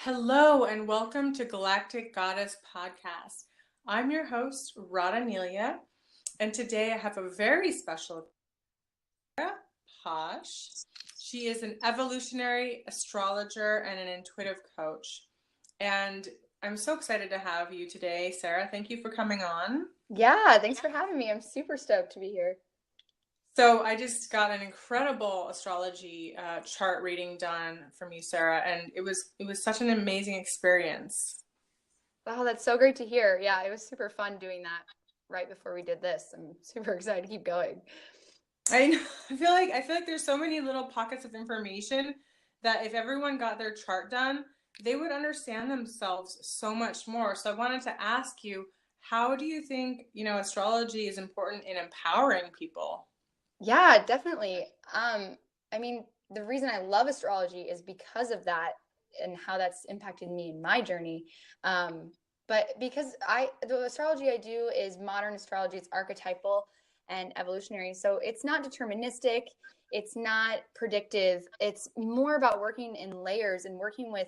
Hello and welcome to Galactic Goddess Podcast. I'm your host, Radhaa Nilia, and today I have a very special Posh. She is an evolutionary astrologer and an intuitive coach. And I'm so excited to have you today, Sarah. Thank you for coming on. Yeah, thanks for having me. I'm super stoked to be here. So I just got an incredible astrology chart reading done from you, Sarah, and it was such an amazing experience. Wow, that's so great to hear. Yeah, it was super fun doing that right before we did this. I'm super excited to keep going. I know, I feel like there's so many little pockets of information that if everyone got their chart done, they would understand themselves so much more. So I wanted to ask you, how do you think, astrology is important in empowering people? Yeah, definitely. I mean, the reason I love astrology is because of that and how that's impacted me in my journey. But because the astrology I do is modern astrology, it's archetypal and evolutionary. So it's not deterministic, it's not predictive. It's more about working in layers and working with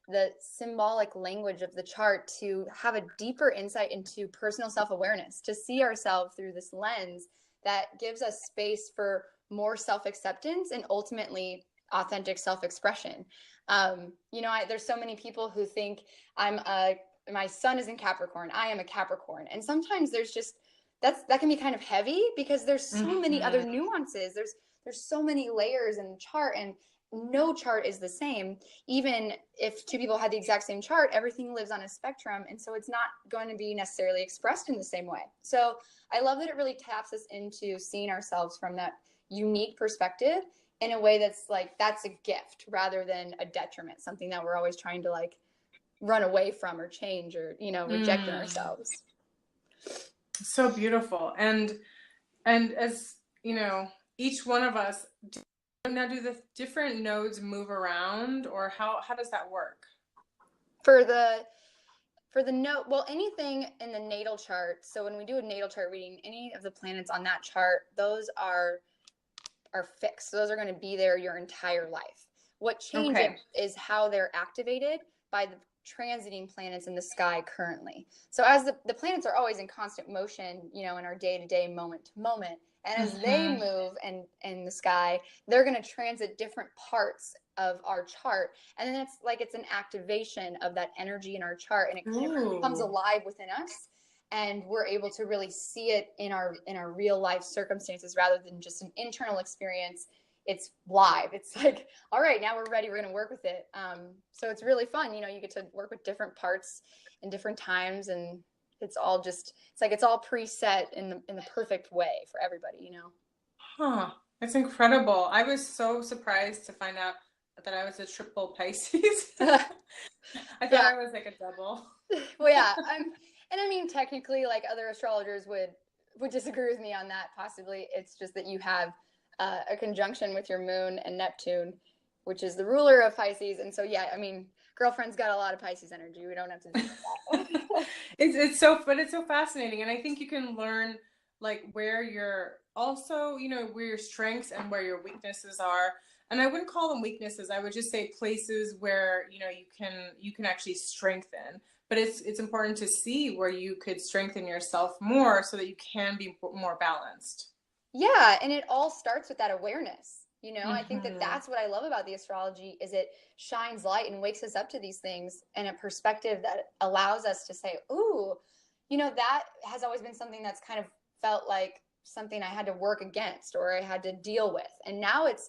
the symbolic language of the chart to have a deeper insight into personal self-awareness, to see ourselves through this lens that gives us space for more self-acceptance and ultimately authentic self-expression. There's so many people who think my sun is in Capricorn, I am a Capricorn, and sometimes that can be kind of heavy because there's so many other Mhm. nuances. There's so many layers in the chart, and no chart is the same. Even if two people had the exact same chart, everything lives on a spectrum, and so it's not going to be necessarily expressed in the same way. So I love that it really taps us into seeing ourselves from that unique perspective in a way that's a gift rather than a detriment, something that we're always trying to run away from or change or reject in Mm. ourselves. So beautiful. And as each one of us now, do the different nodes move around, or how does that work? For the note, well, anything in the natal chart. So when we do a natal chart reading, any of the planets on that chart, those are fixed. So those are going to be there your entire life. What changes Okay. is how they're activated by the transiting planets in the sky currently. So as the planets are always in constant motion, in our day-to-day, moment to moment, and as they Hmm. move and in the sky, they're going to transit different parts of our chart, and then it's an activation of that energy in our chart, and it kind of comes Ooh. alive within us, and we're able to really see it in our real life circumstances rather than just an internal experience. It's live. It's like, all right, now we're ready, we're going to work with it. So it's really fun. You get to work with different parts in different times, and it's all preset in the perfect way for everybody. Huh. That's incredible. I was so surprised to find out that I was a triple Pisces. I thought Yeah. I was like a double. Well, yeah. And I mean, technically, like, other astrologers would disagree with me on that. Possibly, it's just that you have a conjunction with your moon and Neptune, which is the ruler of Pisces. And so, yeah, I mean, girlfriend's got a lot of Pisces energy. We don't have to do that. But it's so fascinating, and I think you can learn like where your also where your strengths and where your weaknesses are. And I wouldn't call them weaknesses. I would just say places where you can actually strengthen. But it's important to see where you could strengthen yourself more so that you can be more balanced. Yeah, and it all starts with that awareness. I think that Hmm. that's what I love about the astrology is it shines light and wakes us up to these things in a perspective that allows us to say, "Ooh, that has always been something that's kind of felt like something I had to work against or I had to deal with." And now it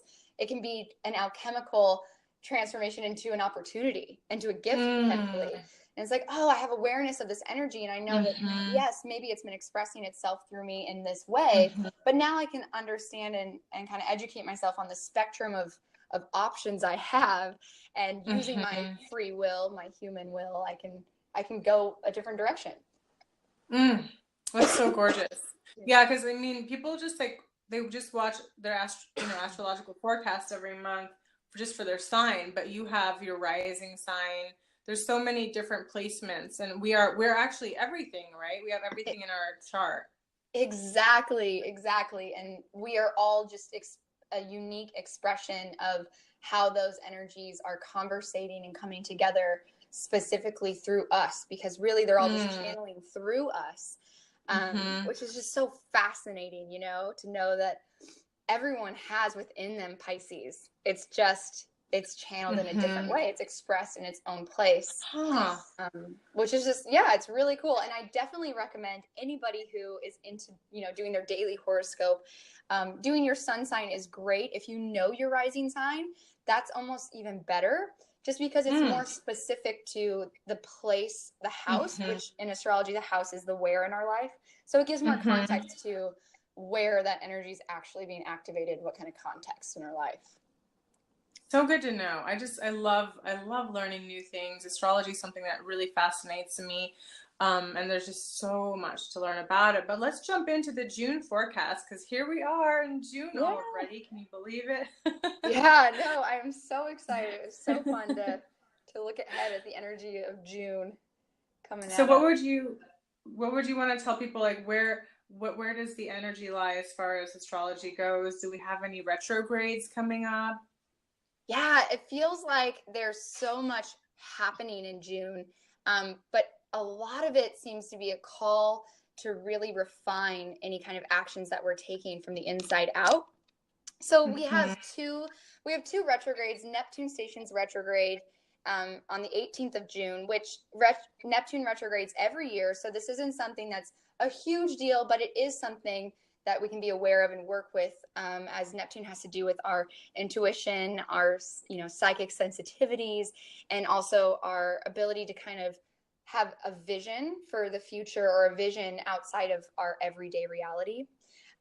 can be an alchemical transformation into an opportunity, into a gift Mm. potentially. And it's like, "Oh, I have awareness of this energy, and I know that Hmm. yes, maybe it's been expressing itself through me in this way, Hmm. but now I can understand and kind of educate myself on the spectrum of options I have, and using my Hmm. free will, my human will, I can go a different direction." Mm. That's so gorgeous. Yeah, because I mean, people just like they just watch their astrological forecast every month just for their sign, but you have your rising sign. There's so many different placements, and we're actually everything, right? We have everything in our chart. Exactly, exactly. And we are all just a unique expression of how those energies are conversating and coming together specifically through us, because really they're all just channeling through us, which is just so fascinating, you know, to know that everyone has within them Pisces. It's just, it's channeled in a different way. It's expressed in its own place, which is just, yeah, it's really cool. And I definitely recommend anybody who is into, you know, doing their daily horoscope. Doing your sun sign is great. If you know your rising sign, that's almost even better, just because it's more specific to the place, the house, which in astrology, the house is the where in our life. So it gives more context to where that energy is actually being activated, what kind of context in our life. So good to know. I love learning new things. Astrology is something that really fascinates me. And there's just so much to learn about it. But let's jump into the June forecast, because here we are in June already. Can you believe it? Yeah, no, I'm so excited. It was so fun to look ahead at the energy of June coming So at us. what would you want to tell people, like where does the energy lie as far as astrology goes? Do we have any retrogrades coming up? Yeah, it feels like there's so much happening in June, but a lot of it seems to be a call to really refine any kind of actions that we're taking from the inside out. So we have two retrogrades. Neptune stations retrograde on the 18th of June, which Neptune retrogrades every year. So this isn't something that's a huge deal, but it is something that we can be aware of and work with, as Neptune has to do with our intuition, our, you know, psychic sensitivities, and also our ability to kind of have a vision for the future, or a vision outside of our everyday reality.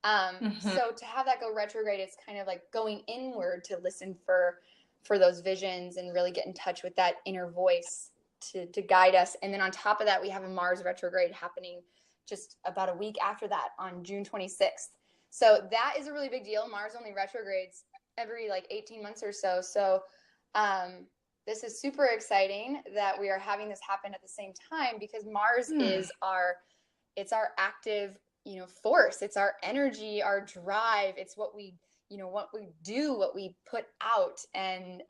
So to have that go retrograde, it's kind of like going inward to listen for those visions and really get in touch with that inner voice to guide us. And then on top of that, we have a Mars retrograde happening just about a week after that on June 26th. So that is a really big deal. Mars only retrogrades every like 18 months or so. So this is super exciting that we are having this happen at the same time, because Mars is it's our active, you know, force. It's our energy, our drive. It's what we, you know, what we do, what we put out. And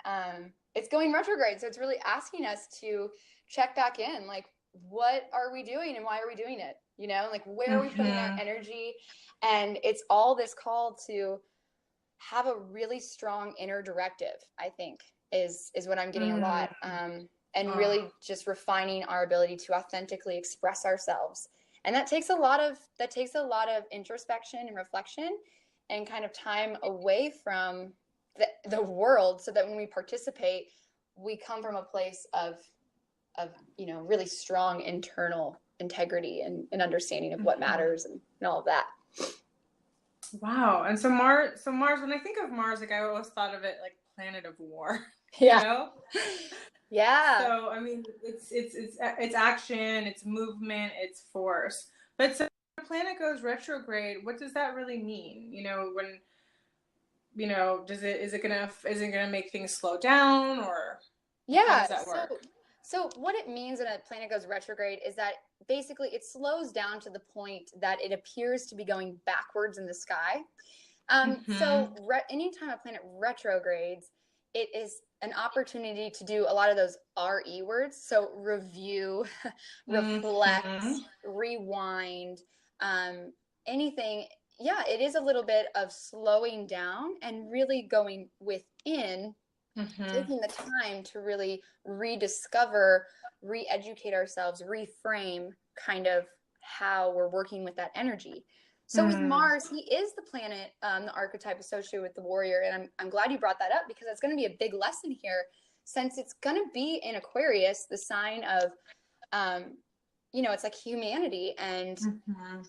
it's going retrograde. So it's really asking us to check back in, like, what are we doing and why are we doing it? You know, like, where are we putting our energy? And it's all this call to have a really strong inner directive, I think, is what I'm getting a lot. And really just refining our ability to authentically express ourselves. And that takes a lot of introspection and reflection, and kind of time away from the world, so that when we participate, we come from a place of, you know, really strong internal integrity and understanding of what matters, and all of that. Wow. And so Mars, when I think of Mars, like I always thought of it like planet of war, Yeah. you know? Yeah. So, I mean, it's action, it's movement, it's force. But so when a planet goes retrograde, what does that really mean? You know, when, you know, is it gonna make things slow down, or how does that work? So what it means when a planet goes retrograde is that basically it slows down to the point that it appears to be going backwards in the sky. So anytime a planet retrogrades, it is an opportunity to do a lot of those RE words. So review, reflect, rewind, anything. Yeah, it is a little bit of slowing down and really going within, taking the time to really rediscover, re-educate ourselves, reframe kind of how we're working with that energy. So with Mars, he is the planet, the archetype associated with the warrior. And I'm glad you brought that up, because that's going to be a big lesson here, since it's going to be in Aquarius, the sign of, you know, it's like humanity, and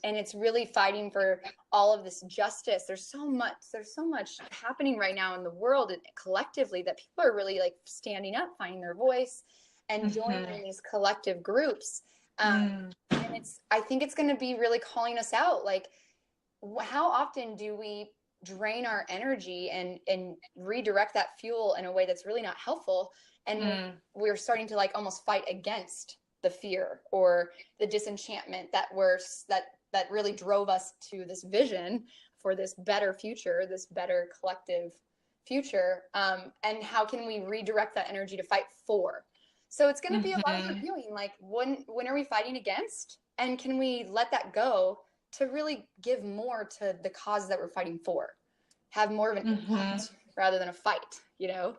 it's really fighting for all of this justice. There's so much happening right now in the world and collectively, that people are really like standing up, finding their voice, and joining in these collective groups. And I think it's going to be really calling us out. Like, how often do we drain our energy and redirect that fuel in a way that's really not helpful? And we're starting to like almost fight against the fear or the disenchantment that really drove us to this vision for this better future, this better collective future, and how can we redirect that energy to fight for. So it's going to be a lot of Mm-hmm. reviewing, like when are we fighting against, and can we let that go to really give more to the cause that we're fighting for, have more of an Mm-hmm. impact rather than a fight, you know?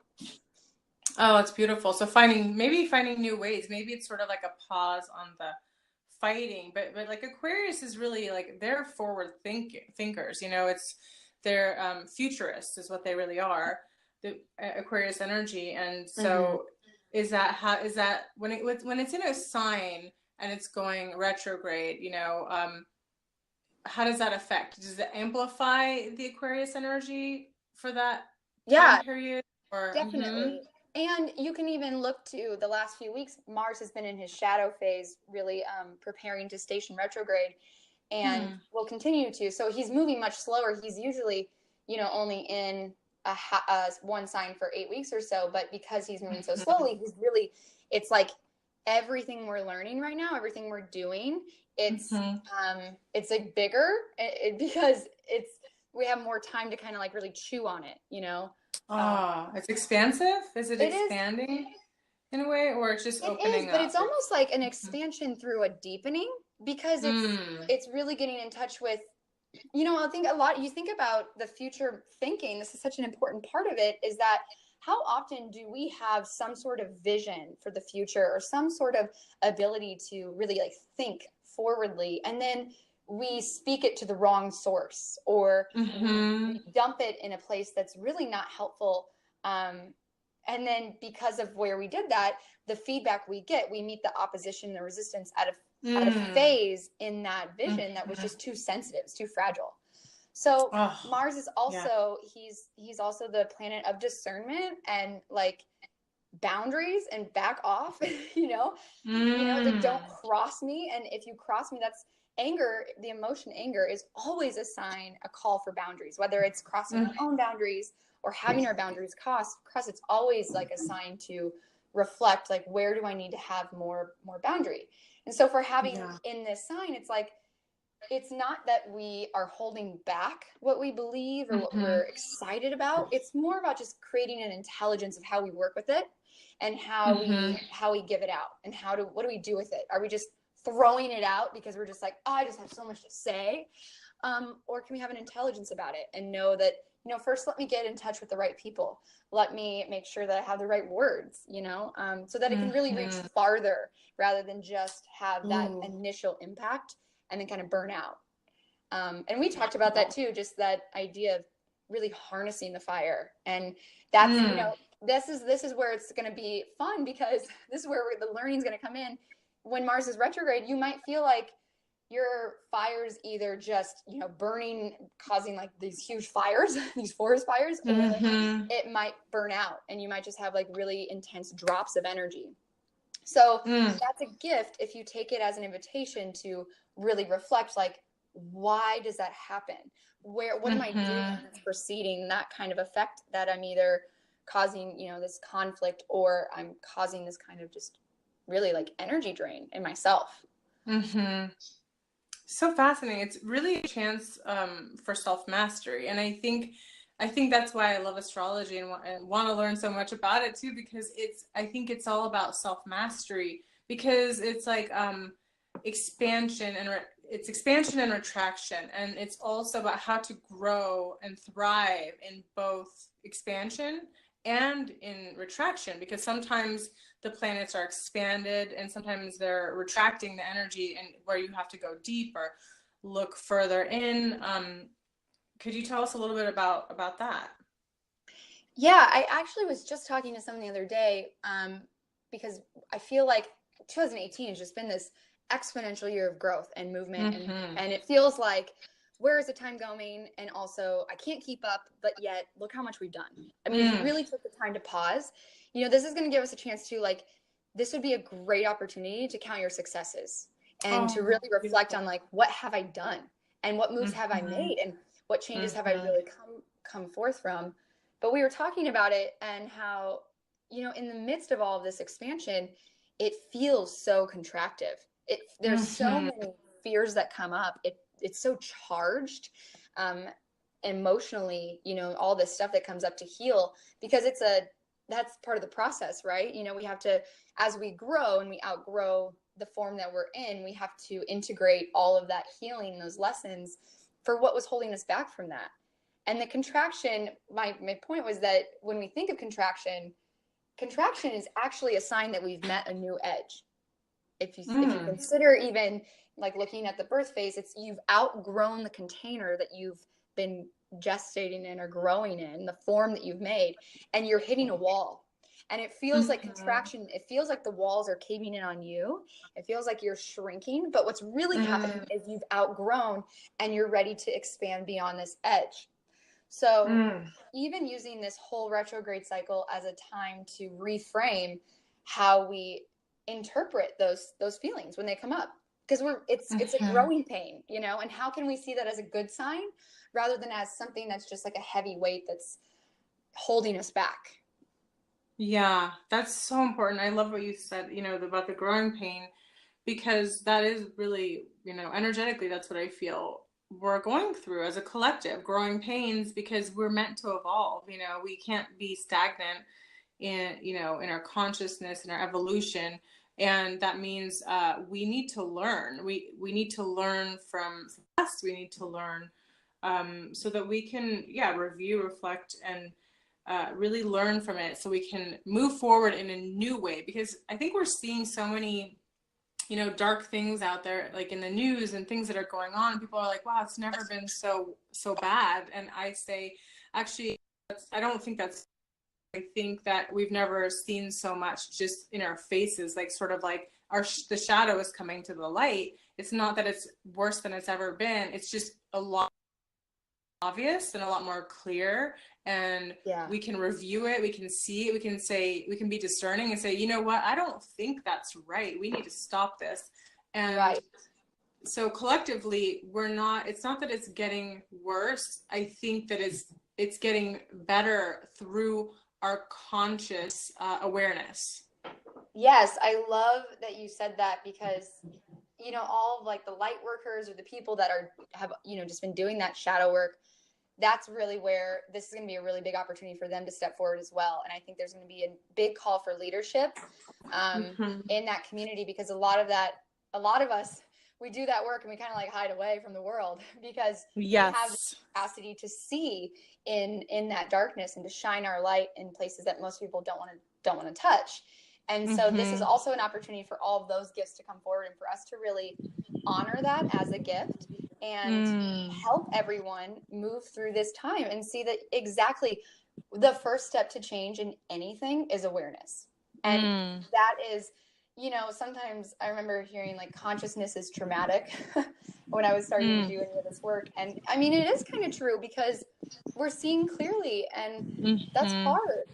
Oh, it's beautiful. So maybe finding new ways. Maybe it's sort of like a pause on the fighting, but like Aquarius is really like they're thinkers. It's they're futurists is what they really are. The Aquarius energy, and Mm-hmm. so is that when it's in a sign and it's going retrograde? How does that affect? Does it amplify the Aquarius energy for that time Yeah, period? Or definitely. And you can even look to the last few weeks. Mars has been in his shadow phase, really preparing to station retrograde, and hmm. will continue to. So he's moving much slower. He's usually, only in one sign for 8 weeks or so. But because he's moving so Hmm. slowly, it's like everything we're learning right now, everything we're doing, Hmm. it's like bigger because we have more time to kind of like really chew on it. Um, Ah, it's expansive? Is it it is expanding in a way, or it's just It is, opening but it's up? almost like an expansion through a deepening because Mm. it's really getting in touch with, I think you think about the future thinking, this is such an important part of it, is that how often do we have some sort of vision for the future or some sort of ability to really like think forwardly, and then we speak it to the wrong source, or we Hmm. dump it in a place that's really not helpful. And then because of where we did that, the feedback we get, we meet the opposition, the resistance at a Mm. phase in that vision that was Hmm. just too sensitive, it's too fragile. So Oh, Mars is yeah. also he's also the planet of discernment and like boundaries and back off, like don't Mm. cross me. And if you cross me, that's anger. The emotion anger is always a sign, a call for boundaries, whether it's crossing our Mm. own boundaries or having our boundaries cross. It's always like a sign to reflect, like, where do I need to have more boundary. And so for having Yeah. in this sign, it's like it's not that we are holding back what we believe or what Hmm. we're excited about. It's more about just creating an intelligence of how we work with it and how Hmm. we give it out, and what do we do with it. Are we just throwing it out because we're just like, oh, I just have so much to say, or can we have an intelligence about it and know that, first let me get in touch with the right people, let me make sure that I have the right words, so that it can really reach Hmm. farther rather than just have that Ooh. initial impact and then kind of burn out. And we talked about that Wow. too, just that idea of really harnessing the fire. And that's, Mm. this is where it's going to be fun, because this is where the learning is going to come in. When Mars is retrograde, you might feel like your fire's either just, burning, causing like these huge fires, these forest fires, or Hmm. it might burn out and you might just have like really intense drops of energy. So Mm. that's a gift if you take it as an invitation to really reflect, like, why does that happen? What am I doing Hmm. that's preceding that kind of effect that I'm either causing, this conflict, or I'm causing this kind of just really like energy drain in myself. Hmm. So fascinating. It's really a chance for self-mastery. And I think that's why I love astrology and want to learn so much about it too, because I think it's all about self-mastery, because it's like it's expansion and retraction, and it's also about how to grow and thrive in both expansion and in retraction, because sometimes the planets are expanded and sometimes they're retracting the energy, and where you have to go deep or look further in. Could you tell us a little bit about that? Yeah, I actually was just talking to someone the other day, because I feel like 2018 has just been this exponential year of growth and movement, and Mm-hmm. and it feels like, where is the time going? And also, I can't keep up, but yet look how much we've done. I mean, if you Mm. really took the time to pause, this is going to give us a chance to, like, this would be a great opportunity to count your successes and to Oh, really reflect beautiful. on, like, what have I done and what moves have I Mm-hmm. made and what changes have I Mm-hmm. really come forth from. But we were talking about it and how, in the midst of all of this expansion, it feels so contractive. There's so Mm-hmm. many fears that come up. It's so charged. Um, emotionally, all this stuff that comes up to heal, because that's part of the process, right? We have to, as we grow and we outgrow the form that we're in, we have to integrate all of that healing, those lessons for what was holding us back from that. And the contraction, my point was that when we think of contraction is actually a sign that we've met a new edge. If you consider even like looking at the birth phase, it's you've outgrown the container that you've been gestating in or growing in, the form that you've made, and you're hitting a wall. And it feels like contraction. It feels like the walls are caving in on you. It feels like you're shrinking. But what's really happening is you've outgrown and you're ready to expand beyond this edge. So even using this whole retrograde cycle as a time to reframe how we interpret those feelings when they come up, because it's a growing pain, and how can we see that as a good sign rather than as something that's just like a heavy weight that's holding us back. Yeah, that's so important. I love what you said, about the growing pain, because that is really, energetically, that's what I feel we're going through as a collective, growing pains, because we're meant to evolve. We can't be stagnant in our consciousness and our evolution. And that means we need to learn. We need to learn from us. We need to learn so that we can, review, reflect, and really learn from it, so we can move forward in a new way. Because I think we're seeing so many, dark things out there, like in the news and things that are going on. People are like, wow, it's never been so bad. And I say, actually, I don't think that's, I think that we've never seen so much just in our faces, like sort of like the shadow is coming to the light. It's not that it's worse than it's ever been. It's just a lot obvious and a lot more clear, and we can review it, we can see it, we can say, we can be discerning and say, you know what, I don't think that's right, we need to stop this. And so collectively, it's not that it's getting worse. I think that it's getting better through our conscious awareness. Yes, I love that you said that, because all of like the light workers or the people that have just been doing that shadow work, that's really where this is going to be a really big opportunity for them to step forward as well. And I think there's going to be a big call for leadership in that community, because a lot of us, we do that work and we kind of like hide away from the world because we have the capacity to see in that darkness and to shine our light in places that most people don't want to touch. And so this is also an opportunity for all of those gifts to come forward and for us to really honor that as a gift and help everyone move through this time and see that exactly the first step to change in anything is awareness. And that is, sometimes I remember hearing like consciousness is traumatic when I was starting to do any of this work. And I mean, it is kind of true, because we're seeing clearly, and that's hard.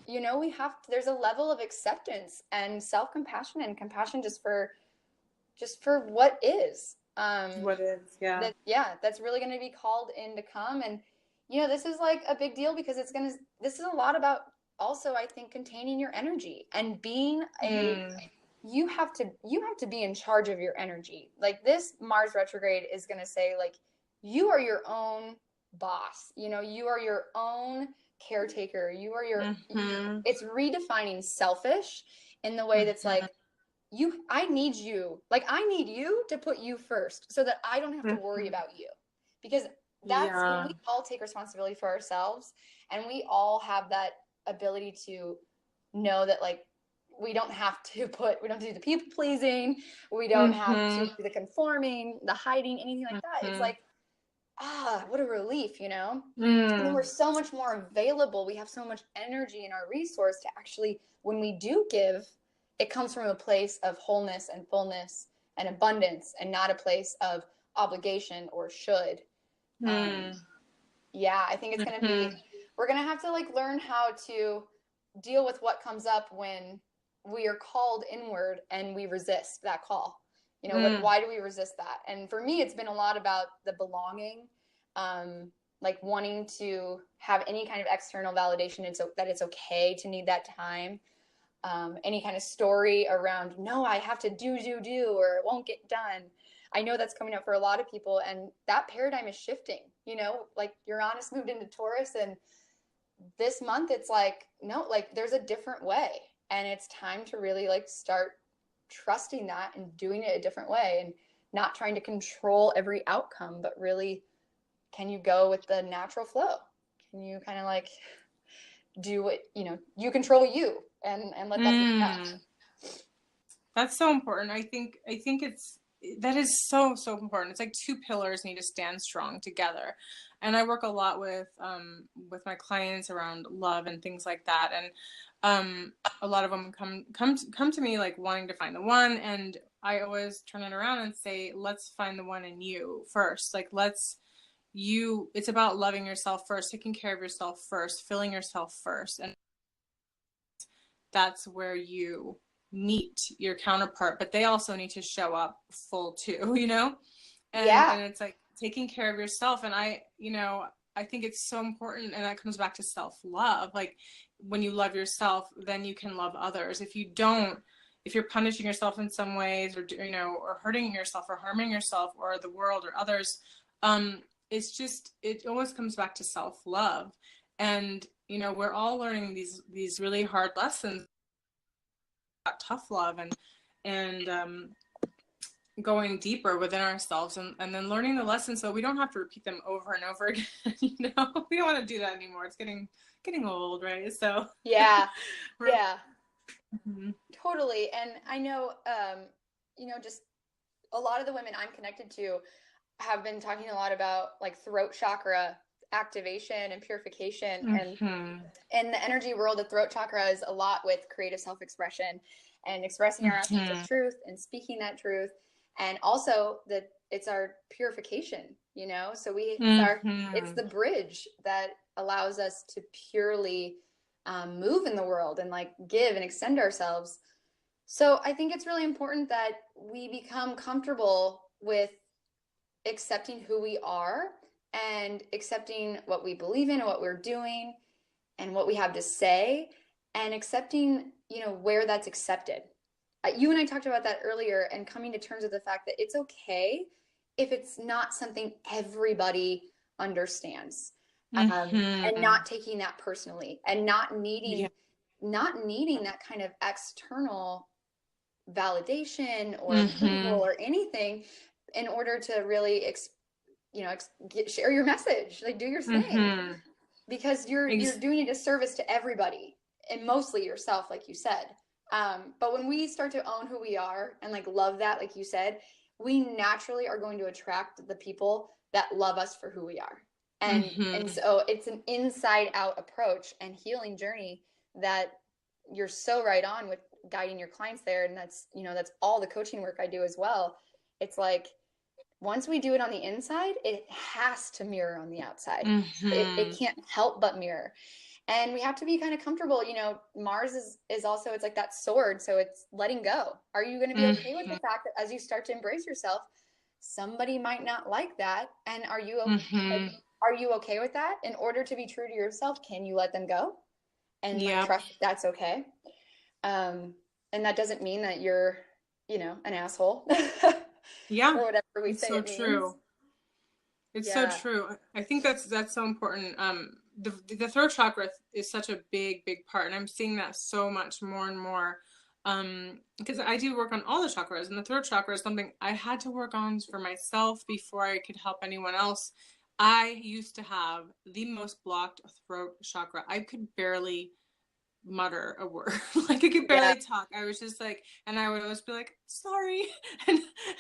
There's a level of acceptance and self-compassion and compassion just for what is. That's really going to be called in to come. And this is like a big deal, because this is a lot about also, I think, containing your energy and being you have to be in charge of your energy. Like this Mars retrograde is going to say, like, you are your own boss. You are your own caretaker. You are it's redefining selfish in the way that's like, I need you to put you first so that I don't have to worry about you, because that's when we all take responsibility for ourselves, and we all have that ability to know that, like, we don't have to do the people pleasing, we don't have to do the conforming, the hiding, anything like that. It's like, what a relief, and then we're so much more available. We have so much energy in our resource to actually, when we do give, it comes from a place of wholeness and fullness and abundance, and not a place of obligation or should. I think it's going to be, we're going to have to like learn how to deal with what comes up when we are called inward and we resist that call. Why do we resist that? And for me, it's been a lot about the belonging, like wanting to have any kind of external validation, and so that it's okay to need that time. Any kind of story around, no, I have to do, or it won't get done. I know that's coming up for a lot of people, and that paradigm is shifting. you know, like Uranus moved into Taurus, and this month it's like, no, like there's a different way, and it's time to really like start trusting that and doing it a different way, and not trying to control every outcome, but really, can you go with the natural flow? Can you kind of like do what, you know, you control you, and let that be enough. That's so important. I think it's that is so so important. It's like two pillars need to stand strong together. And I work a lot with my clients around love and things like that. And a lot of them come to me like wanting to find the one, and I always turn it around and say, let's find the one in you first. Like it's about loving yourself first, taking care of yourself first, filling yourself first. And that's where you meet your counterpart, but they also need to show up full too, you know? Yeah. And it's like taking care of yourself. And I think it's so important, and that comes back to self-love. Like when you love yourself, then you can love others. If you don't, if you're punishing yourself in some ways, or or hurting yourself or harming yourself or the world or others, it always comes back to self-love. And we're all learning these really hard lessons about tough love, and going deeper within ourselves, and then learning the lessons so we don't have to repeat them over and over again. We don't want to do that anymore. It's getting old, right? So Yeah. Yeah. mm-hmm. Totally. And I know, just a lot of the women I'm connected to have been talking a lot about like throat chakra activation and purification. Mm-hmm. And in the energy world, the throat chakra is a lot with creative self-expression and expressing our authentic truth and speaking that truth. And also that it's our purification, so it's the bridge that allows us to purely move in the world and like give and extend ourselves. So I think it's really important that we become comfortable with accepting who we are and accepting what we believe in and what we're doing and what we have to say, and accepting, where that's accepted. You and I talked about that earlier, and coming to terms with the fact that it's okay if it's not something everybody understands, and not taking that personally, and not needing that kind of external validation or approval or anything in order to really share your message, like do your thing, because you're doing a disservice to everybody, and mostly yourself, like you said. But when we start to own who we are and like love that, like you said, we naturally are going to attract the people that love us for who we are. And so it's an inside out approach and healing journey that you're so right on with guiding your clients there. And that's all the coaching work I do as well. It's like, once we do it on the inside, it has to mirror on the outside. It can't help but mirror. And we have to be kind of comfortable. Mars is also, it's like that sword. So it's letting go. Are you going to be okay with the fact that as you start to embrace yourself, somebody might not like that? And are you okay with that? In order to be true to yourself, can you let them go and trust that's okay? And that doesn't mean that you're, an asshole. Yeah. Or whatever we say. So true. It's so true. I think that's so important. The throat chakra is such a big part, and I'm seeing that so much more and more, because I do work on all the chakras, and the throat chakra is something I had to work on for myself before I could help anyone else. I used to have the most blocked throat chakra. I could barely mutter a word. Like I could barely talk. I was just like, and I would always be like, sorry.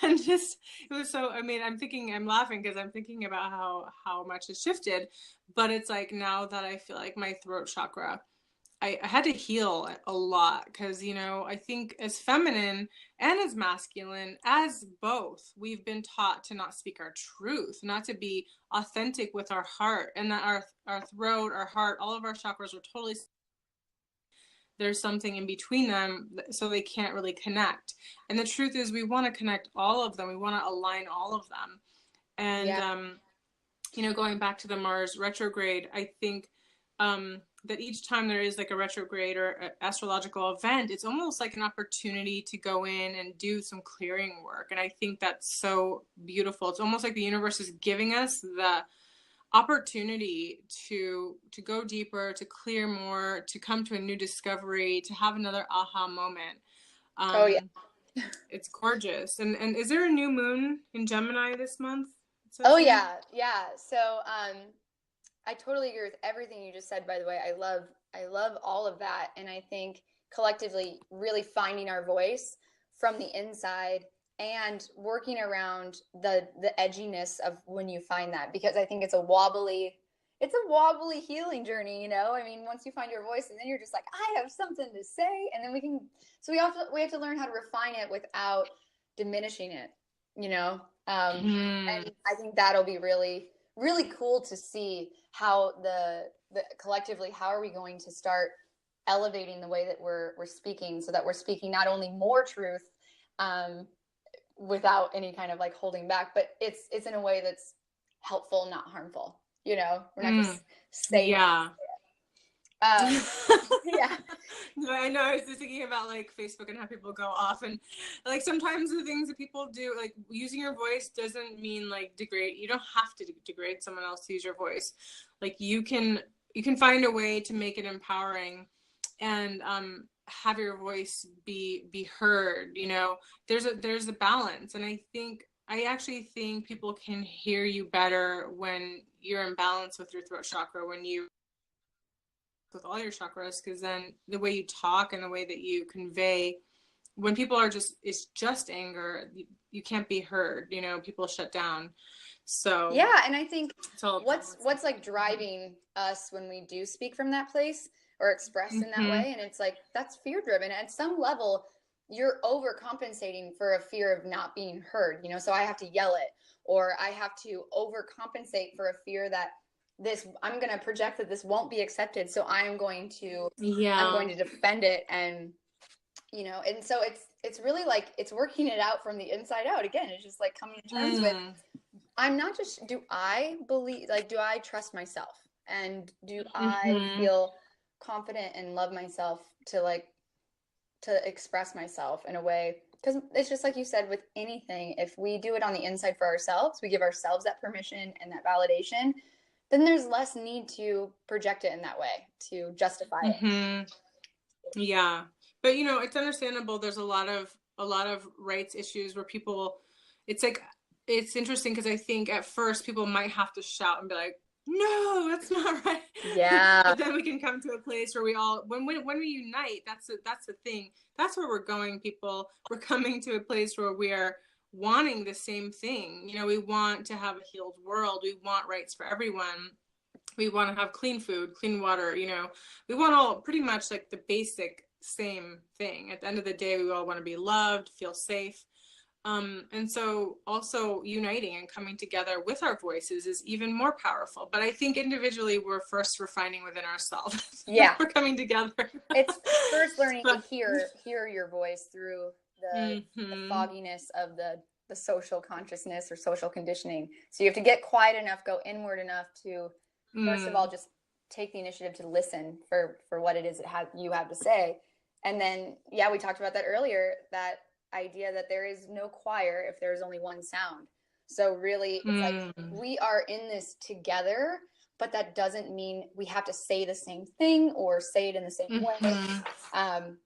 And just, it was so, I'm laughing because I'm thinking about how much has shifted. But it's like, now that I feel like my throat chakra, I had to heal a lot, because, I think as feminine and as masculine, as both, we've been taught to not speak our truth, not to be authentic with our heart, and that our throat, our heart, all of our chakras are totally, there's something in between them, so they can't really connect. And the truth is, we want to connect all of them. We want to align all of them. And, going back to the Mars retrograde, I think that each time there is like a retrograde or astrological event, it's almost like an opportunity to go in and do some clearing work. And I think that's so beautiful. It's almost like the universe is giving us opportunity to go deeper, to clear more, to come to a new discovery, to have another aha moment. Oh yeah. um it's gorgeous. And is there a new moon in Gemini this month, it says Oh here? yeah, yeah. So I totally agree with everything you just said, by the way. I love all of that. And I think collectively really finding our voice from the inside and working around the edginess of when you find that, because I think it's a wobbly healing journey, you know? I mean, once you find your voice and then you're just like, I have something to say, and then we have to learn how to refine it without diminishing it, you know? Hmm. And I think that'll be really really cool to see how the collectively how are we going to start elevating the way that we're speaking, so that we're speaking not only more truth um, without any kind of like holding back, but it's in a way that's helpful, not harmful. You know, we're not Mm. just saying it. Yeah. Yeah. No, I know. I was just thinking about like Facebook and how people go off, and like sometimes the things that people do, like using your voice doesn't mean like degrade. You don't have to degrade someone else to use your voice. Like you can find a way to make it empowering, and have your voice be heard. You know, there's a balance, and I actually think people can hear you better when you're in balance with your throat chakra, when you with all your chakras, because then the way you talk and the way that you convey, when people are just, it's just anger, you can't be heard, you know, people shut down. So Yeah, and I think it's all what's like driving us when we do speak from that place or express in that mm-hmm. way, and it's like that's fear driven. At some level, you're overcompensating for a fear of not being heard, you know, so I have to yell it, or I have to overcompensate for a fear that this I'm going to project that this won't be accepted, so I'm Yeah. going to defend it. And you know, and so it's really like it's working it out from the inside out. Again, it's just like coming to terms with Mm. I'm not just, do I believe, like, do I trust myself? And do I Mm-hmm. feel confident and love myself to, like, to express myself in a way? Because it's just like you said with anything, if we do it on the inside for ourselves, we give ourselves that permission and that validation, then there's less need to project it in that way to justify it. Mm-hmm. Yeah, but you know, it's understandable. There's a lot of rights issues where people, it's like, it's interesting because I think at first people might have to shout and be like, no, that's not right. Yeah. But then we can come to a place where we all, when we unite, that's the thing. That's where we're going, people. We're coming to a place where we are wanting the same thing. You know, we want to have a healed world. We want rights for everyone. We want to have clean food, clean water, you know, we want all pretty much like the basic same thing. At the end of the day, we all want to be loved, feel safe. And so also uniting and coming together with our voices is even more powerful. But I think individually, we're first refining within ourselves. Yeah. We're coming together. It's first learning to But, hear your voice through the mm-hmm. fogginess of the social consciousness or social conditioning. So you have to get quiet enough, go inward enough to first of all just take the initiative to listen for what it is you have to say. And then yeah, we talked about that earlier, that idea that there is no choir if there's only one sound. So really it's like we are in this together, but that doesn't mean we have to say the same thing or say it in the same way.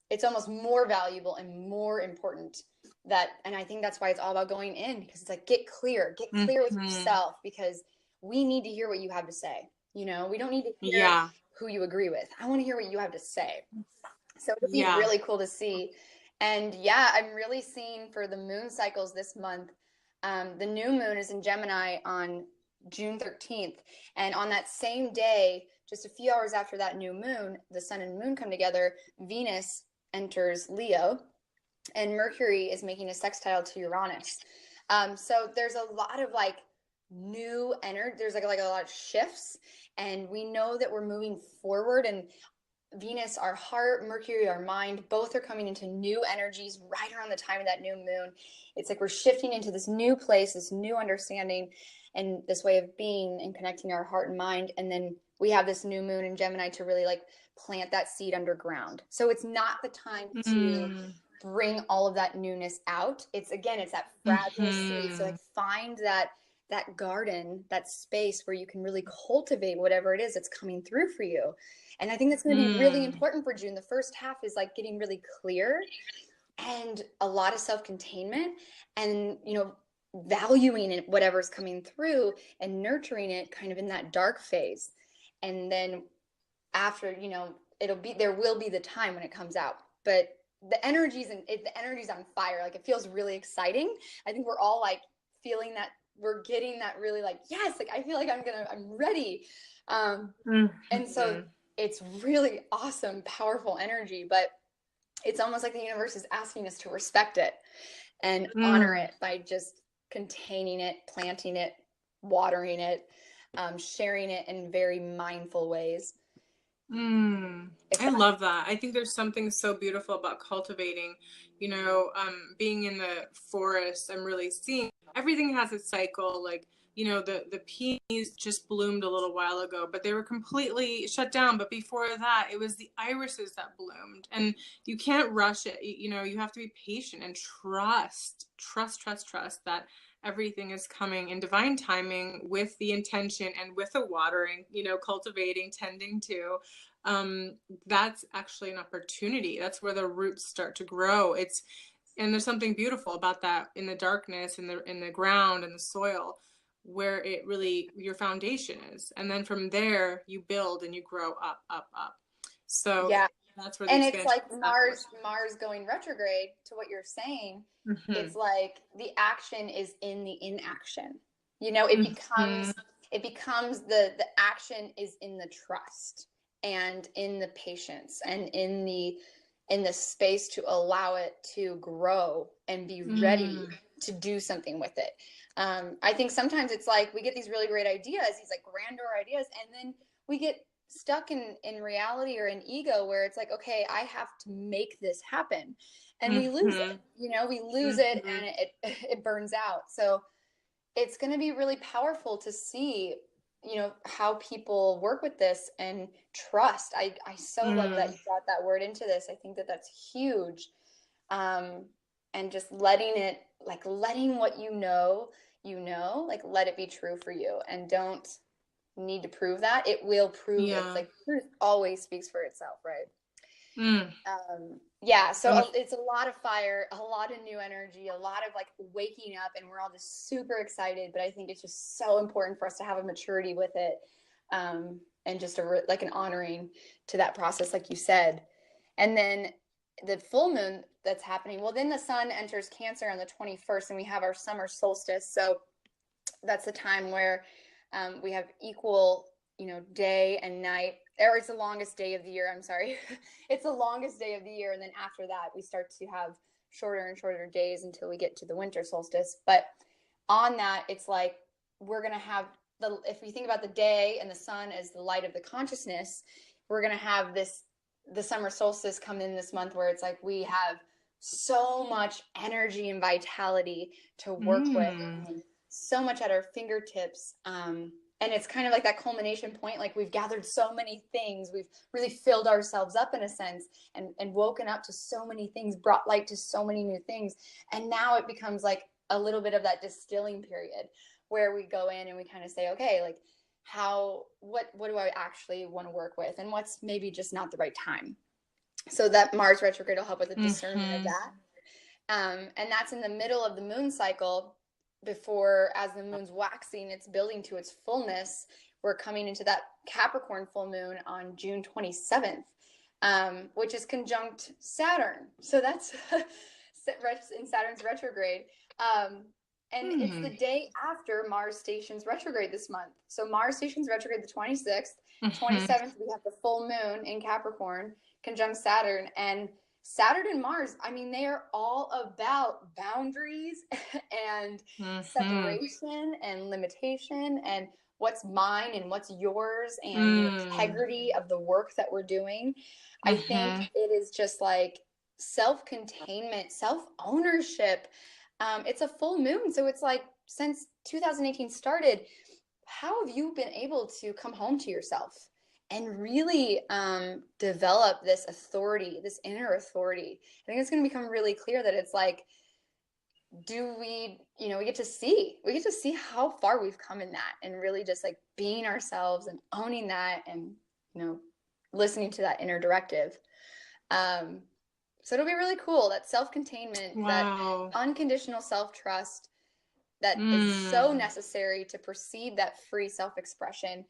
It's almost more valuable and more important that, and I think that's why it's all about going in, because it's like get clear with yourself, because we need to hear what you have to say. You know, we don't need to hear Yeah. who you agree with. I want to hear what you have to say. So it'll be Yeah. really cool to see. And yeah, I'm really seeing for the moon cycles this month, the new moon is in Gemini on June 13th. And on that same day, just a few hours after that new moon, the sun and moon come together, Venus enters Leo, and Mercury is making a sextile to Uranus. So there's a lot of like new energy. There's like a lot of shifts, and we know that we're moving forward. And Venus, our heart, Mercury, our mind, both are coming into new energies right around the time of that new moon. It's like we're shifting into this new place, this new understanding, and this way of being and connecting our heart and mind. And then we have this new moon in Gemini to really like plant that seed underground. So it's not the time to bring all of that newness out. It's again, it's that fragile seed. So like find that that garden, that space where you can really cultivate whatever it is that's coming through for you. And I think that's going to be really Mm. important for June. The first half is like getting really clear and a lot of self-containment and, you know, valuing it, whatever's coming through and nurturing it kind of in that dark phase. And then after, you know, there will be the time when it comes out, but the energy's on fire. Like it feels really exciting. I think we're all like feeling that we're getting that really like, yes, like I feel like I'm ready. And so Mm-hmm. it's really awesome, powerful energy, but it's almost like the universe is asking us to respect it and honor Mm. it by just containing it, planting it, watering it, sharing it in very mindful ways. Mm, If I that, love that. I think there's something so beautiful about cultivating, being in the forest. I'm really seeing everything has its cycle. Like, the peonies just bloomed a little while ago, but they were completely shut down. But before that, it was the irises that bloomed. And you can't rush it. You have to be patient and trust that everything is coming in divine timing with the intention and with the watering, cultivating, tending to. That's actually an opportunity. That's where the roots start to grow. And there's something beautiful about that in the darkness, in the ground and the soil, where it really your foundation is. And then from there you build and you grow up, up, up. So yeah. that's where the And it's expansion like happens. Mars going retrograde to what you're saying. Mm-hmm. It's like the action is in the inaction. You know, it Mm-hmm. becomes the action is in the trust and in the patience and in the space to allow it to grow and be ready Mm. to do something with it. I think sometimes it's like we get these really great ideas, these like grandeur ideas, and then we get stuck in reality or in ego where it's like, okay, I have to make this happen, and we lose Mm-hmm. it. You know, we lose it, Mm-hmm. and it burns out. So it's going to be really powerful to see, you know, how people work with this and trust. I so love that Mm. you brought that word into this. I think that that's huge. um and just letting it, like letting what like let it be true for you, and don't need to prove that. It will prove it. Yeah. Like truth always speaks for itself, right? Mm. Yeah, so Um, it's a lot of fire, a lot of new energy, a lot of like waking up, and we're all just super excited. But I think it's just so important for us to have a maturity with it, and just like an honoring to that process, like you said. And then the full moon that's happening, well, then the sun enters Cancer on the 21st, and we have our summer solstice. So that's the time where we have equal, you know, day and night, or it's the longest day of the year. I'm sorry. It's the longest day of the year. And then after that, we start to have shorter and shorter days until we get to the winter solstice. But on that, it's like we're going to have if we think about the day and the sun as the light of the consciousness, we're going to have the summer solstice come in this month where it's like we have so much energy and vitality to work with, mm. and so much at our fingertips. And it's kind of like that culmination point. Like we've gathered so many things, we've really filled ourselves up in a sense, and woken up to so many things, brought light to so many new things. And now it becomes like a little bit of that distilling period where we go in and we kind of say, okay, like what do I actually want to work with, and what's maybe just not the right time. So that Mars retrograde will help with the discernment of Mm-hmm. that. And that's in the middle of the moon cycle. Before, as the moon's waxing, it's building to its fullness. We're coming into that Capricorn full moon on June 27th, which is conjunct Saturn. So that's in Saturn's retrograde. And it's the Mm. day after Mars stations retrograde this month. So Mars stations retrograde the 26th. Mm-hmm. 27th, we have the full moon in Capricorn, conjunct Saturn. And Saturn and Mars, I mean, they are all about boundaries and Mm-hmm. separation and limitation and what's mine and what's yours and the Mm. integrity of the work that we're doing. I think Mm-hmm. it is just like self-containment, self-ownership. It's a full moon. So it's like since 2018 started, how have you been able to come home to yourself and really develop this authority, this inner authority? I think it's going to become really clear that it's like we get to see how far we've come in that, and really just like being ourselves and owning that, and listening to that inner directive. So it'll be really cool, that self-containment, that Wow. unconditional self-trust that is so Mm. necessary to perceive that free self-expression,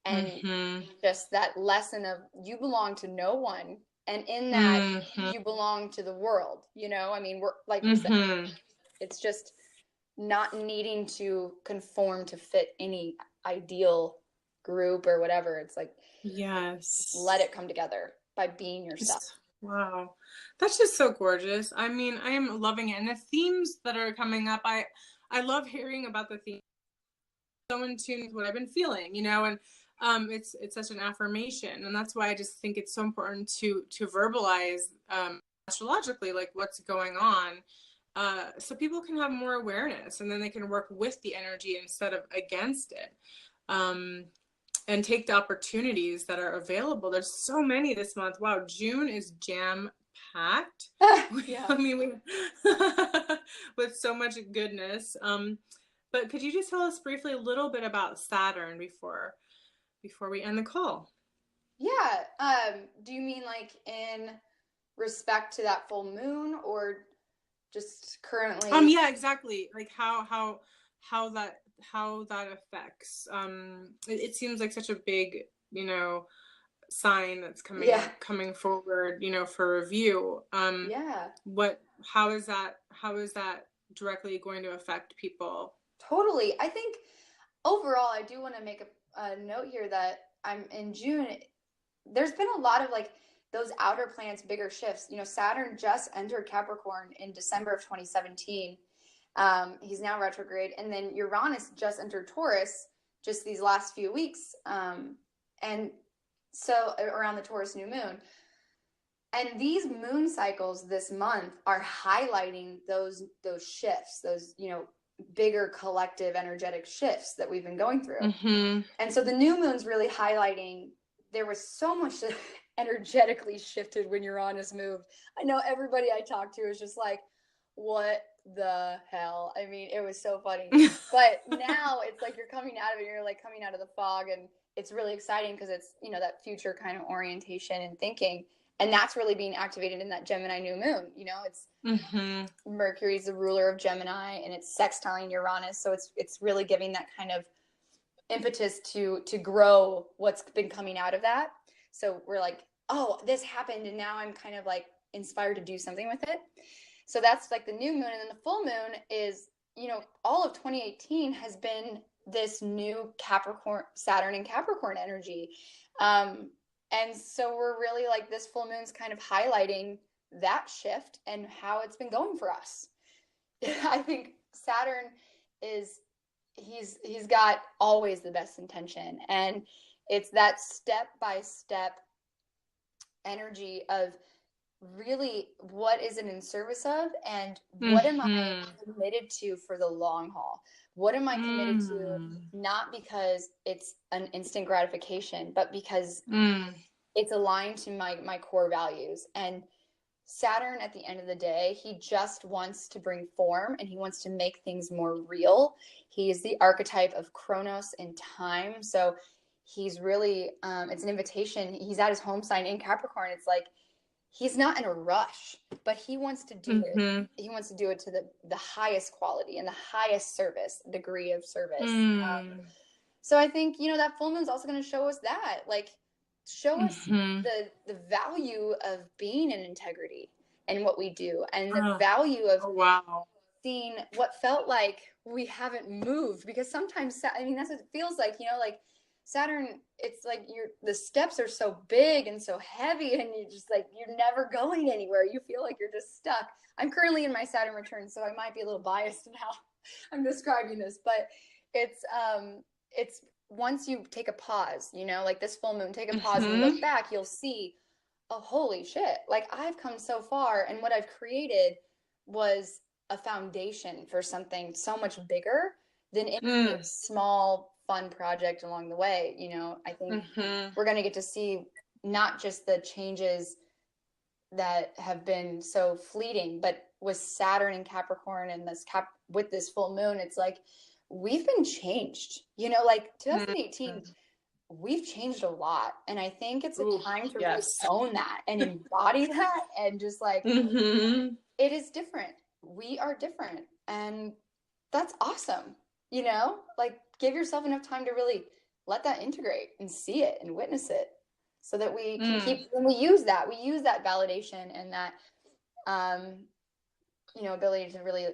and Mm-hmm. just that lesson of you belong to no one, and in that Mm-hmm. you belong to the world. I mean, we're like you said, Mm-hmm. it's just not needing to conform to fit any ideal group or whatever. It's like, let Yes. it come together by being yourself. Wow. That's just so gorgeous. I mean, I am loving it. And the themes that are coming up, I love hearing about the themes. So in tune with what I've been feeling, and it's such an affirmation, and that's why I just think it's so important to verbalize astrologically, like what's going on, so people can have more awareness, and then they can work with the energy instead of against it, and take the opportunities that are available. There's so many this month. Wow, June is jam packed. Yeah. I mean, with so much goodness. But could you just tell us briefly a little bit about Saturn before we end the call? Yeah. Do you mean like in respect to that full moon, or just currently? Yeah, exactly. Like how that affects. It seems like such a big, sign that's Yeah. coming forward, for review. Yeah. How is that directly going to affect people? Totally. I think overall, I do want to make a note here that I'm in June. There's been a lot of like those outer planets, bigger shifts. Saturn just entered Capricorn in December of 2017. He's now retrograde. And then Uranus just entered Taurus just these last few weeks. And so around the Taurus new moon. And these moon cycles this month are highlighting those shifts, those, bigger collective energetic shifts that we've been going through. Mm-hmm. And so the new moon's really highlighting, there was so much that energetically shifted when Uranus moved. I know everybody I talked to is just like, what the hell? I mean, it was so funny. But now it's like you're coming out of it, you're like coming out of the fog, and it's really exciting because it's, that future kind of orientation and thinking. And that's really being activated in that Gemini new moon. It's Mercury's the ruler of Gemini, and it's sextiling Uranus. So it's really giving that kind of impetus to grow what's been coming out of that. So we're like, oh, this happened, and now I'm kind of like inspired to do something with it. So that's like the new moon. And then the full moon is, all of 2018 has been this new Saturn and Capricorn energy. And so we're really like, this full moon's kind of highlighting that shift and how it's been going for us. I think Saturn he's got always the best intention, and it's that step-by-step energy of really what is it in service of, and what am I committed to for the long haul? What am I committed to, not because it's an instant gratification, but because it's aligned to my core values. And Saturn, at the end of the day, he just wants to bring form, and he wants to make things more real. He is the archetype of Chronos in time. So he's really, it's an invitation. He's at his home sign in Capricorn. It's like, he's not in a rush, but he wants to do it. He wants to do it to the highest quality and the highest degree of service. So I think, that full moon is also going to show us that, like, show us the value of being in integrity and what we do, and the value of seeing what felt like we haven't moved, because sometimes, I mean, that's what it feels like, like Saturn, it's like the steps are so big and so heavy, and you're just like, you're never going anywhere. You feel like you're just stuck. I'm currently in my Saturn return, so I might be a little biased in how I'm describing this, but it's once you take a pause, like this full moon, take a pause and look back, you'll see, oh, holy shit, like I've come so far, and what I've created was a foundation for something so much bigger than any small fun project along the way. I think we're going to get to see not just the changes that have been so fleeting, but with Saturn and Capricorn and with this full moon, it's like we've been changed. Like 2018, we've changed a lot, and I think it's a time to really Yes. own that and embody that, and just like it is different. We are different, and that's awesome. Like give yourself enough time to really let that integrate and see it and witness it, so that we can when we use that validation and that ability to really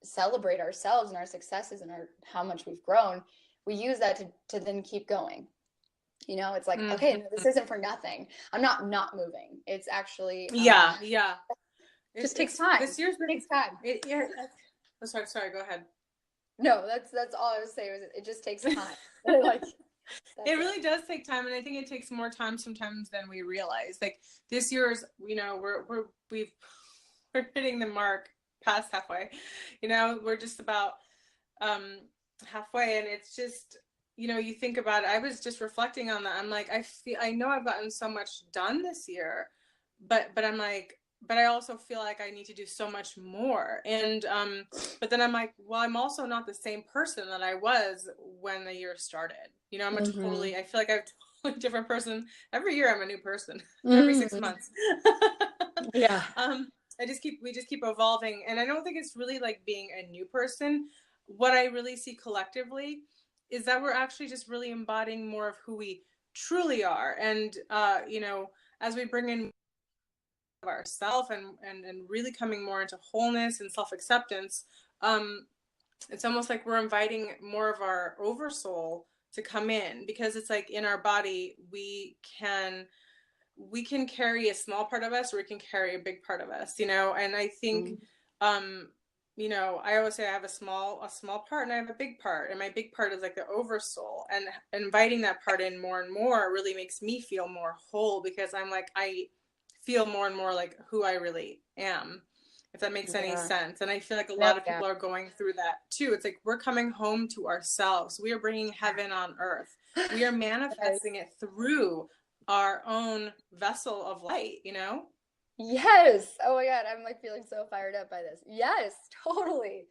celebrate ourselves and our successes and how much we've grown. We use that to then keep going. It's like, okay, no, this isn't for nothing. I'm not moving. It's actually it just takes time. This year's takes time. Sorry, go ahead. No, that's all I was saying. It just takes time. Like it really does take time, and I think it takes more time sometimes than we realize. Like this year's, we're hitting the mark past halfway. We're just about halfway, and it's just, you think about it. I was just reflecting on that. I'm like, I know I've gotten so much done this year, but I'm like, but I also feel like I need to do so much more. And but then I'm like, well, I'm also not the same person that I was when the year started. I'm I feel like I'm a totally different person. Every year I'm a new person. Every 6 months. Yeah. We just keep evolving. And I don't think it's really like being a new person. What I really see collectively is that we're actually just really embodying more of who we truly are. And as we bring in of ourselves and really coming more into wholeness and self-acceptance, it's almost like we're inviting more of our oversoul to come in, because it's like in our body we can carry a small part of us, or we can carry a big part of us, and I think I always say I have a small part and I have a big part, and my big part is like the oversoul, and inviting that part in more and more really makes me feel more whole, because I'm like, I feel more and more like who I really am, if that makes any sense. And I feel like a lot of people are going through that too. It's like we're coming home to ourselves. We are bringing heaven on earth. We are manifesting it through our own vessel of light, Yes. Oh my God, I'm like feeling so fired up by this. Yes, totally.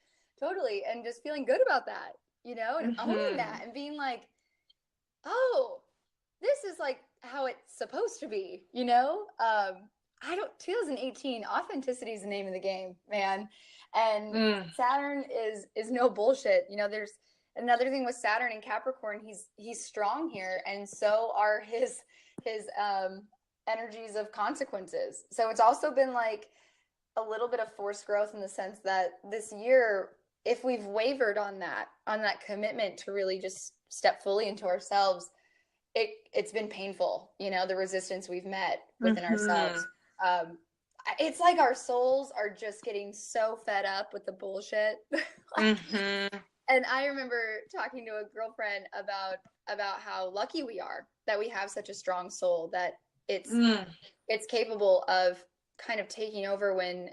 And just feeling good about that, and owning that and being like, oh, this is like how it's supposed to be, 2018, authenticity is the name of the game, man. And Saturn is no bullshit. There's another thing with Saturn and Capricorn, he's strong here, and so are his energies of consequences. So it's also been like a little bit of forced growth, in the sense that this year, if we've wavered on that commitment to really just step fully into ourselves, it's been painful, the resistance we've met within ourselves. It's like our souls are just getting so fed up with the bullshit. And I remember talking to a girlfriend about how lucky we are that we have such a strong soul, that it's capable of kind of taking over when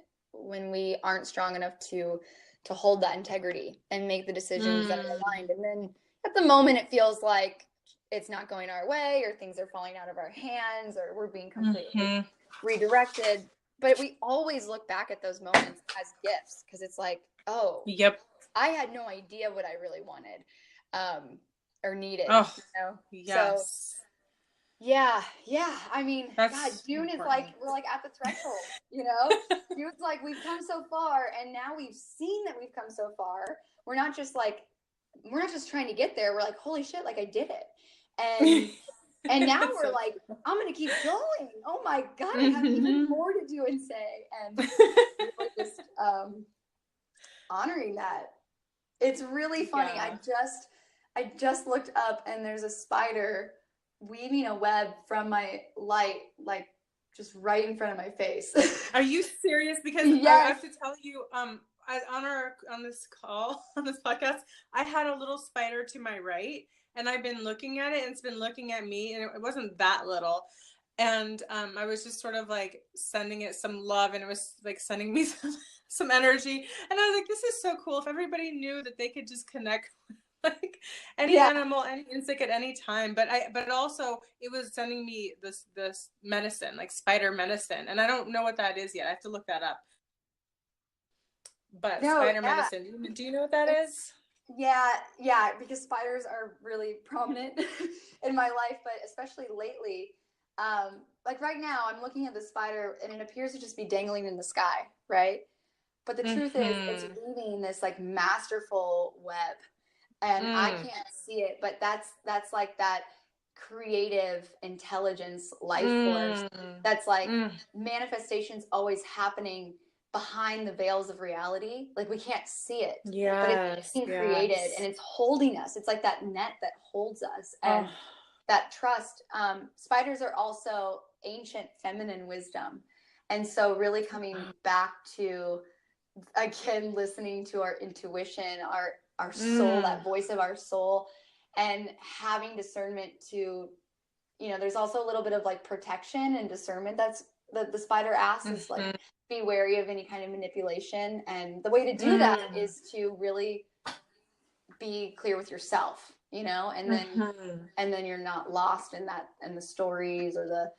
we aren't strong enough to hold that integrity and make the decisions that are aligned. And then at the moment it feels like it's not going our way, or things are falling out of our hands, or we're being completely redirected. But we always look back at those moments as gifts, because it's like, oh, yep, I had no idea what I really wanted or needed. Yes. So yeah. I mean, That's God, June important. is like, we're like at the threshold, June's like, we've come so far, and now we've seen that we've come so far. We're not just trying to get there. We're like, holy shit, like I did it. And now we're like, I'm going to keep going. Oh my God, I have even more to do and say. And we're just honoring that. It's really funny. Yeah. I just looked up, and there's a spider weaving a web from my light, like just right in front of my face. Are you serious? Because yes. I have to tell you, on this podcast, I had a little spider to my right, and I've been looking at it, and it's been looking at me, and it wasn't that little. And I was just sort of like sending it some love, and it was like sending me some energy. And I was like, this is so cool. If everybody knew that they could just connect like any Yeah. animal, any insect at any time. But also it was sending me this medicine, like spider medicine, and I don't know what that is yet. I have to look that up. But No, spider yeah. medicine, do you know what that It's is? yeah, yeah, because spiders are really prominent in my life, but especially lately. Like right now, I'm looking at the spider and it appears to just be dangling in the sky, right? But the truth is, it's Mm-hmm. weaving this like masterful web, and I Mm. can't see it, but that's like that creative intelligence life force Mm. that's like Mm. manifestations always happening behind the veils of reality. Like we can't see it, but it's Yes, being created and yes. it's holding us. It's like that net that holds us Oh. and that trust. Spiders are also ancient feminine wisdom. And so, really coming back to again listening to our intuition, our soul, Mm. that voice of our soul, and having discernment to, there's also a little bit of like protection and discernment that's the spider asks is like Mm-hmm. be wary of any kind of manipulation, and the way to do that Mm. is to really be clear with yourself, and then Mm-hmm. you're not lost in that and the stories or the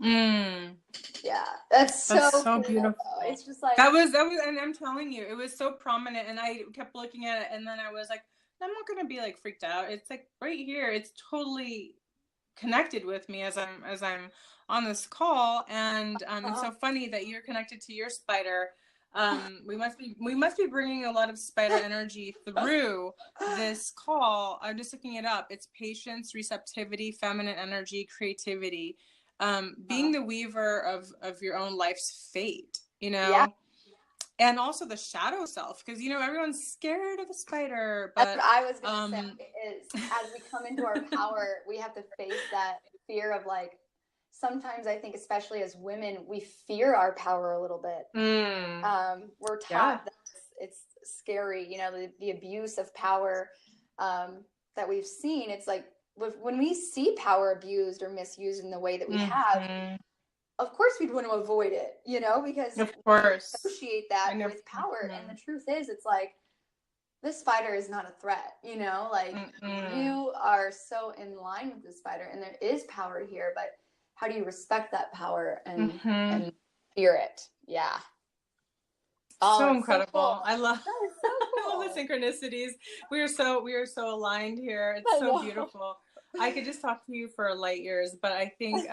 Mm. yeah, that's so That's so cool though. beautiful. It's just like That was, and I'm telling you, it was so prominent, and I kept looking at it, and then I was like, I'm not gonna be like freaked out. It's like right here. It's totally connected with me as I'm on this call, and it's so funny that you're connected to your spider. We must be bringing a lot of spider energy through this call. I'm just looking it up. It's patience, receptivity, feminine energy, creativity, being the weaver of your own life's fate. yeah, And also the shadow self, because everyone's scared of the spider, that's but what I was gonna say um is as we come into our power, we have to face that fear of like sometimes I think especially as women, we fear our power a little bit. mm, We're yeah. taught that it's scary, the abuse of power that we've seen. It's like when we see power abused or misused in the way that we have, Hmm. of course we'd want to avoid it, because Of we course. associate that I know. with power. And Mhm. the truth is, it's like, this spider is not a threat, like Mm-mm. you are so in line with the spider and there is power here, but how do you respect that power and Mhm. fear it? Yeah. Oh, So it's so incredible. cool. I love That is so I love the cool. synchronicities. We are so aligned here. It's I so know. beautiful. I could just talk to you for light years, but I think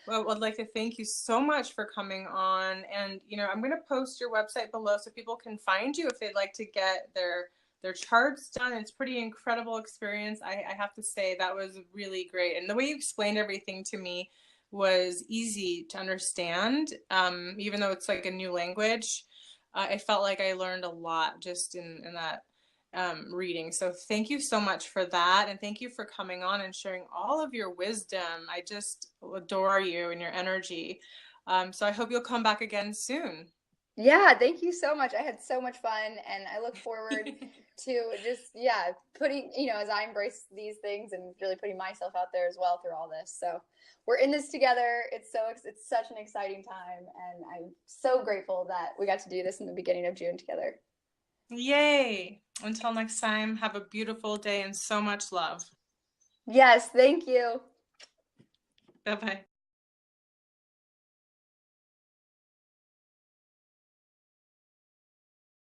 well, I'd like to thank you so much for coming on. And I'm going to post your website below so people can find you if they'd like to get their charts done. It's pretty incredible experience. I have to say that was really great. And the way you explained everything to me was easy to understand, even though it's like a new language. I felt like I learned a lot just in that reading. So thank you so much for that. And thank you for coming on and sharing all of your wisdom. I just adore you and your energy. So I hope you'll come back again soon. Yeah, thank you so much. I had so much fun and I look forward to just, yeah, putting, as I embrace these things and really putting myself out there as well through all this. So we're in this together. It's such an exciting time. And I'm so grateful that we got to do this in the beginning of June together. Yay. Until next time, have a beautiful day and so much love. Yes, thank you. Bye bye.